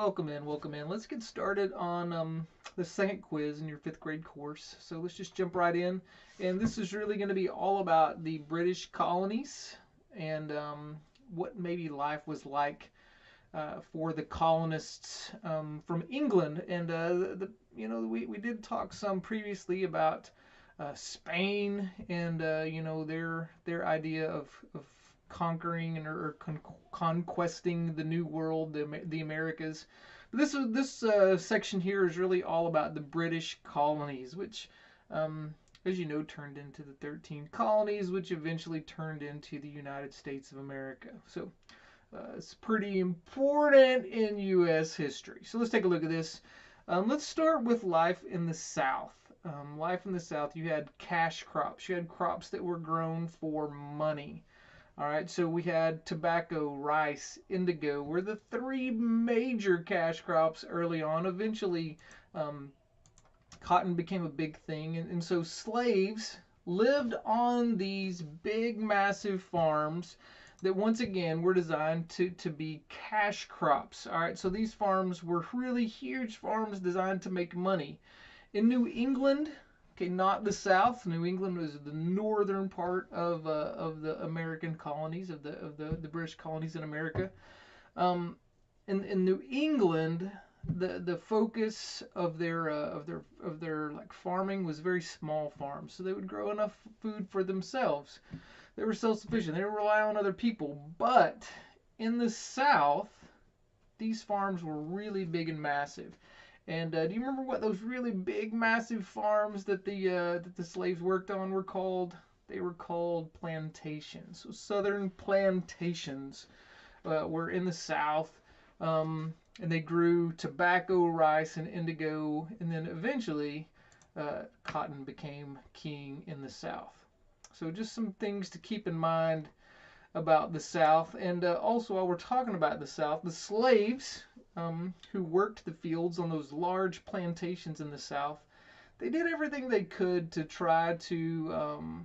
welcome in, welcome in. Let's get started on the second quiz in your fifth grade course. So let's just jump right in. And this is really going to be all about the British colonies and what maybe life was like for the colonists from England. And we did talk some previously about Spain and their idea of conquering or conquesting the New World, the Americas. But this section here is really all about the British colonies, which, as you know, turned into the 13 colonies, which eventually turned into the United States of America. So it's pretty important in U.S. history. So let's take a look at this. Let's start with life in the South. Life in the South, you had cash crops. You had crops that were grown for money. All right, so we had tobacco, rice, indigo were the three major cash crops early on. Eventually, cotton became a big thing, and so slaves lived on these big, massive farms that once again were designed to be cash crops. All right, so these farms were really huge farms designed to make money. In New England, okay, not the South. New England was the northern part of the American colonies, of the British colonies in America. In New England, the focus of their like farming was very small farms, so they would grow enough food for themselves. They were self-sufficient. They didn't rely on other people. But in the South, these farms were really big and massive. And do you remember what those really big, massive farms that the slaves worked on were called? They were called plantations. So southern plantations were in the South, and they grew tobacco, rice, and indigo, and then eventually cotton became king in the South. So just some things to keep in mind about the South. And also, while we're talking about the South, the slaves who worked the fields on those large plantations in the South, they did everything they could to try to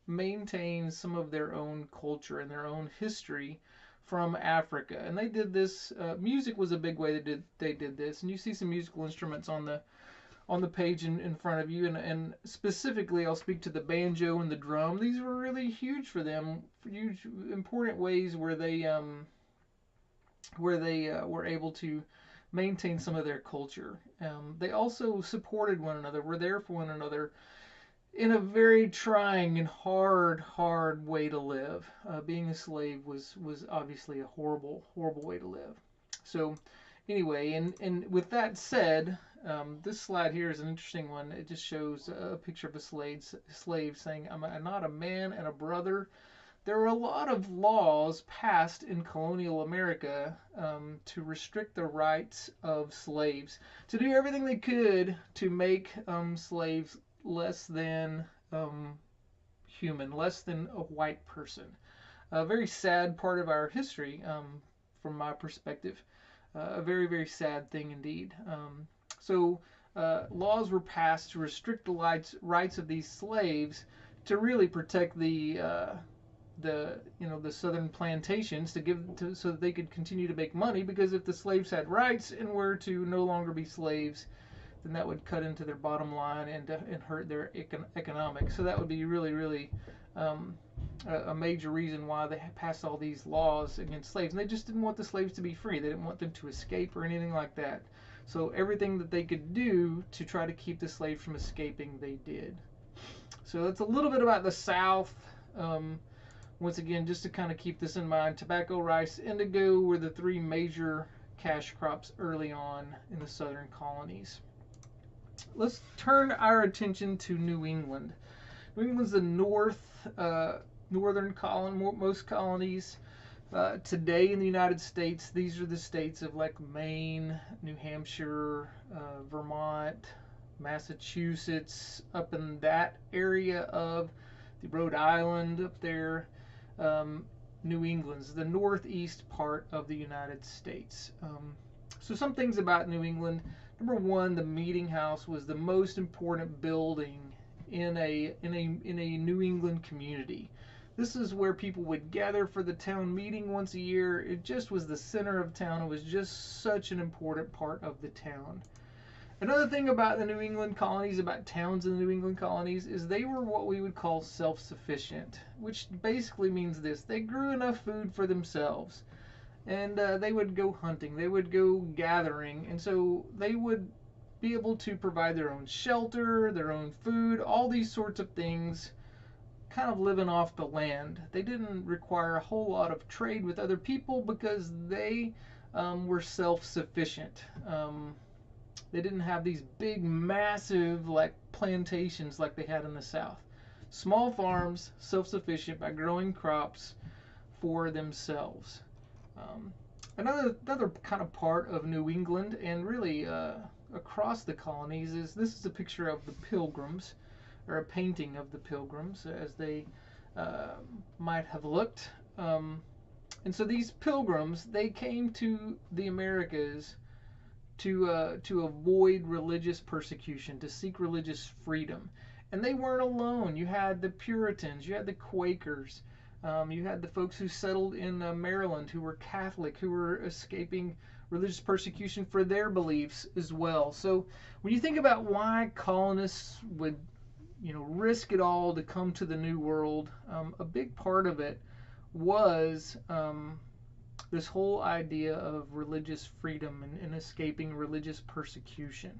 maintain some of their own culture and their own history from Africa. And they did this. Music was a big way they did this. And you see some musical instruments on the page in front of you, and specifically I'll speak to the banjo and the drum. These were really huge for them, huge important ways where they were able to maintain some of their culture. They also supported one another, were there for one another in a very trying and hard way to live. Being a slave was obviously a horrible way to live. So anyway, and with that said, this slide here is an interesting one. It just shows a picture of a slave saying, I'm not a man and a brother. There were a lot of laws passed in colonial America to restrict the rights of slaves, to do everything they could to make slaves less than human, less than a white person. A very sad part of our history, from my perspective. A very, very sad thing indeed. So laws were passed to restrict the rights of these slaves to really protect the southern plantations so that they could continue to make money, because if the slaves had rights and were to no longer be slaves, then that would cut into their bottom line and hurt their economics. So that would be really a major reason why they passed all these laws against slaves. And they just didn't want the slaves to be free. They didn't want them to escape or anything like that. So everything that they could do to try to keep the slaves from escaping, they did. So that's a little bit about the South. Once again, just to kind of keep this in mind, tobacco, rice, indigo were the three major cash crops early on in the southern colonies. Let's turn our attention to New England. New England's the northern colony, most colonies. Today in the United States, these are the states of like Maine, New Hampshire, Vermont, Massachusetts, up in that area of the Rhode Island up there. New England's the northeast part of the United States. So some things about New England. Number one, the Meetinghouse was the most important building in a New England community. This is where people would gather for the town meeting once a year. It just was the center of town. It was just such an important part of the town. Another thing about the New England colonies, about towns in the New England colonies, is they were what we would call self-sufficient, which basically means this: they grew enough food for themselves, and they would go hunting, they would go gathering, and so they would be able to provide their own shelter, their own food, all these sorts of things, kind of living off the land. They didn't require a whole lot of trade with other people because they were self-sufficient. They didn't have these big, massive, like plantations like they had in the South. Small farms, self-sufficient by growing crops for themselves. Another kind of part of New England, and really across the colonies, is this is a picture of the Pilgrims, or a painting of the Pilgrims as they might have looked. And so these Pilgrims, they came to the Americas to avoid religious persecution, to seek religious freedom. And they weren't alone. You had the Puritans, you had the Quakers, you had the folks who settled in Maryland who were Catholic, who were escaping religious persecution for their beliefs as well. So when you think about why colonists would, risk it all to come to the New World, a big part of it was this whole idea of religious freedom and escaping religious persecution.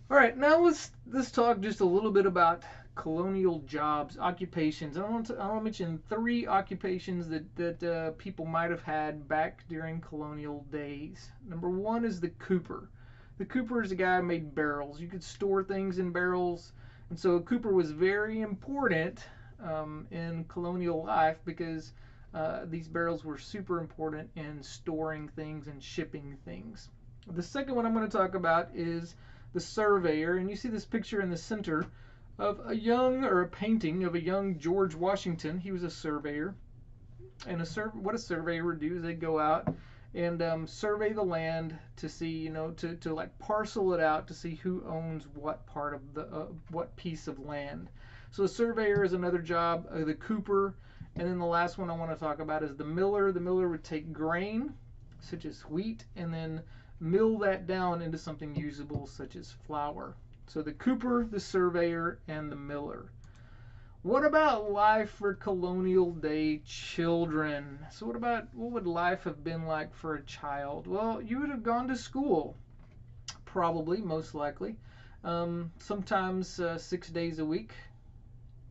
All right, now let's talk just a little bit about colonial jobs, occupations. I want to mention 3 occupations that people might have had back during colonial days. Number 1 is the cooper. The cooper is a guy who made barrels. You could store things in barrels, and so a cooper was very important in colonial life because these barrels were super important in storing things and shipping things. The second one I'm going to talk about is the surveyor, and you see this picture in the center of a painting of a young George Washington. He was a surveyor, and what a surveyor would do is they'd go out and survey the land to see, to like parcel it out to see who owns what part of what piece of land. So a surveyor is another job. The cooper. And then the last one I want to talk about is the miller. The miller would take grain, such as wheat, and then mill that down into something usable, such as flour. So the cooper, the surveyor, and the miller. What about life for colonial day children? So what would life have been like for a child? Well, you would have gone to school, probably, most likely. Sometimes 6 days a week.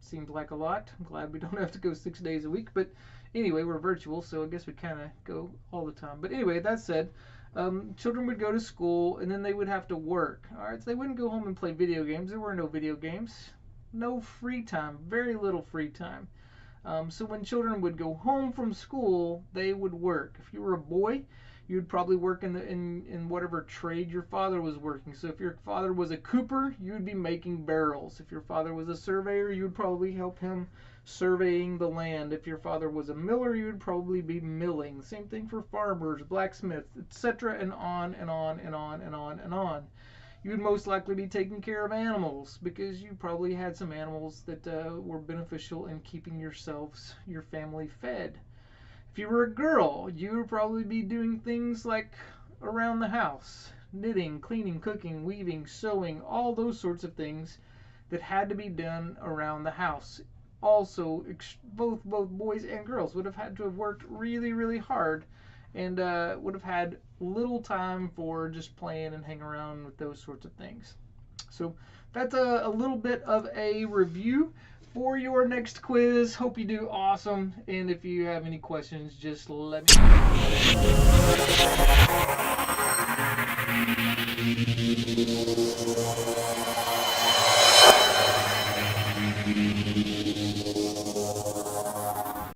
Seems like a lot. I'm glad we don't have to go 6 days a week, but anyway, we're virtual, so I guess we kind of go all the time. But anyway, that said, children would go to school and then they would have to work. All right, so they wouldn't go home and play video games. There were no video games. No free time, very little free time. So when children would go home from school, they would work. If you were a boy, you'd probably work in whatever trade your father was working. So if your father was a cooper, you would be making barrels. If your father was a surveyor, you would probably help him surveying the land. If your father was a miller, you would probably be milling. Same thing for farmers, blacksmiths, etc., and on and on and on and on and on. You would most likely be taking care of animals because you probably had some animals that were beneficial in keeping your family fed. If you were a girl, you would probably be doing things like around the house, knitting, cleaning, cooking, weaving, sewing, all those sorts of things that had to be done around the house. Also, both boys and girls would have had to have worked really, really hard and would have had little time for just playing and hanging around with those sorts of things. So that's a little bit of a review for your next quiz. Hope you do awesome, and if you have any questions, just let me know.